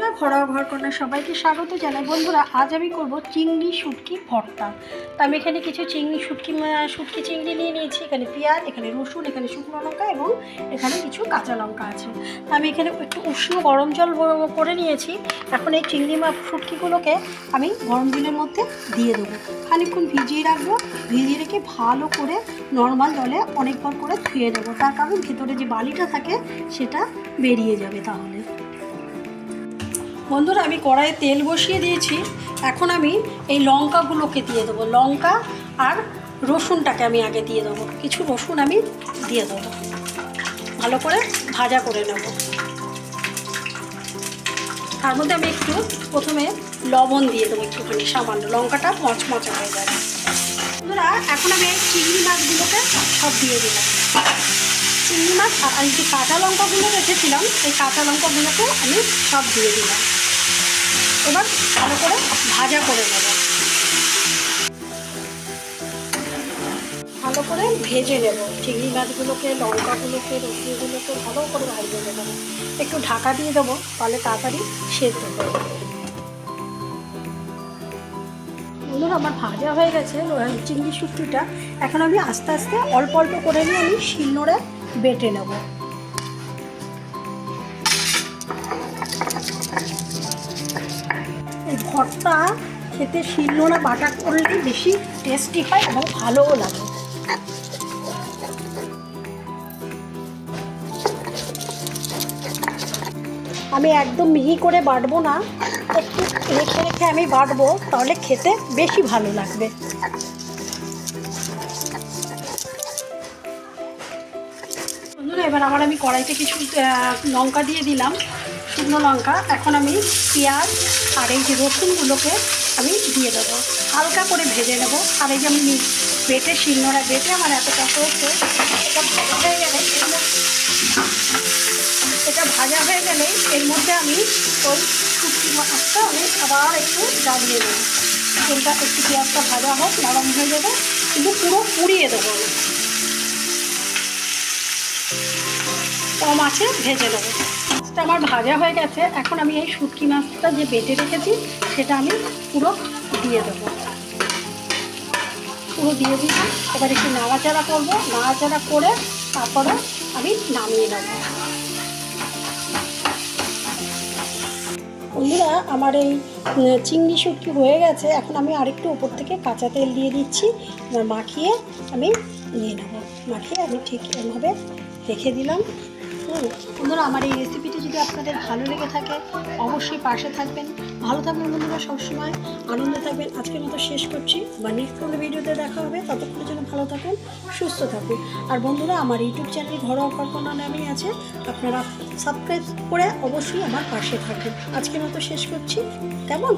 বন্ধুরা, ঘরোয়া ঘরকন্যা সবাইকে স্বাগত জানাই। বন্ধুরা, আজ আমি করব চিংড়ি শুটকি ভর্তা। তো আমি এখানে কিছু শুটকি চিংড়ি নিয়ে নিয়েছি। এখানে পেঁয়াজ, এখানে রসুন, এখানে শুকনো লঙ্কা এবং এখানে কিছু কাঁচা লঙ্কা আছে। তো আমি এখানে একটু উষ্ণ গরম জল করে নিয়েছি। এখন এই চিংড়ি শুটকিগুলোকে আমি গরম জলের মধ্যে দিয়ে দেবো। খানিকক্ষণ ভিজিয়ে রাখবো। ভিজিয়ে রেখে ভালো করে নর্মাল জলে অনেকবার করে ধুয়ে দেবো। তার কারণ ভেতরে যে বালিটা থাকে সেটা বেরিয়ে যাবে। তাহলে বন্ধুরা, আমি কড়াইয়ে তেল বসিয়ে দিয়েছি। এখন আমি এই লঙ্কাগুলোকে দিয়ে দেবো। লঙ্কা আর রসুনটাকে আমি আগে দিয়ে দেবো। কিছু রসুন আমি দিয়ে দেবো, ভালো করে ভাজা করে নেব। তার মধ্যে আমি একটু প্রথমে লবণ দিয়ে দেবো, একটুখানি সামান্য, লঙ্কাটা মচমচা হয়ে যাবে। বন্ধুরা, এখন আমি এই চিংড়ি মাছগুলোকে সব দিয়ে দিলাম। চিংড়ি মাছ আর যে কাঁচা লঙ্কাগুলো রেখেছিলাম, এই কাঁচা লঙ্কাগুলোকে আমি সব দিয়ে দিলাম। এবার ভালো করে ভাজা করে নেব, ভালো করে ভেজে নেব। চিংড়ি মাছগুলোকে, লঙ্কাগুলোকে, রসুনগুলোকে ভালো করে ভেজে নেব। একটু ঢাকা দিয়ে দেবো, তাহলে তাড়াতাড়ি সেদ্ধ হয়ে যাবে। বন্ধুরা, আমার ভাজা হয়ে গেছে চিংড়ি শুটকিটা। এখন আমি আস্তে আস্তে অল্প অল্প করে নিয়ে আমি শিলনোড়ায় বেটে নেব। এই ভর্তা খেতে শিলনোড়া বাটা করলে বেশি টেস্টি হয় এবং ভালোও লাগে। আমি একদম মিহি করে বাটবো না, একটু রেখে রেখে আমি বাটবো, তাহলে খেতে বেশি ভালো লাগবে। বন্ধুরা, এবার আমি কড়াইতে কিছু লঙ্কা দিয়ে দিলাম, শুকনো লঙ্কা। এখন আমি পেঁয়াজ আর এই যে রসুনগুলোকে আমি দিয়ে দেবো, হালকা করে ভেজে নেব। আর এই যে আমি বেটে শিলনোড়ায় বেটে আমার এতটা হয়েছে, এটা ভাজা হয়ে গেলে এর মধ্যে আমি ওই শুটকি মাছটা আমি আবার একটু জ্বালিয়ে দেবো। তেলটা একটু পেঁয়াজটা ভাজা হোক, নরম হয়ে যাবে, কিন্তু পুরো পুড়িয়ে দেবো, কম আছে ভেজে নেবো। মাছটা আমার ভাজা হয়ে গেছে। এখন আমি এই শুটকি মাছটা যে বেটে রেখেছি সেটা আমি পুরো দিয়ে দেবো, পুরো দিয়ে দিলাম। এবার একটু নাড়াচাড়া করবো, নাড়াচাড়া করে তারপরে আমি নামিয়ে নেব। বন্ধুরা, আমার এই চিংড়ি শুটকি হয়ে গেছে। এখন আমি আরেকটু উপর থেকে কাঁচা তেল দিয়ে দিচ্ছি। এবার মাখিয়ে আমি নিয়ে নেব। মাখিয়ে আমি ঠিক এভাবে রেখে দিলাম। বন্ধুরা, আমার এই রেসিপিটি যদি আপনাদের ভালো লেগে থাকে অবশ্যই পাশে থাকবেন। ভালো থাকবেন বন্ধুরা, সবসময় আনন্দে থাকবেন। আজকের মতো শেষ করছি, বা নেক্সট কোনো ভিডিওতে দেখা হবে। ততক্ষণের জন্য ভালো থাকুন, সুস্থ থাকুন। আর বন্ধুরা, আমার ইউটিউব চ্যানেল ঘরোয়া ঘরকন্যা নামেই আছে, আপনারা সাবস্ক্রাইব করে অবশ্যই আমার পাশে থাকুন। আজকের মতো শেষ করছি, কেমন?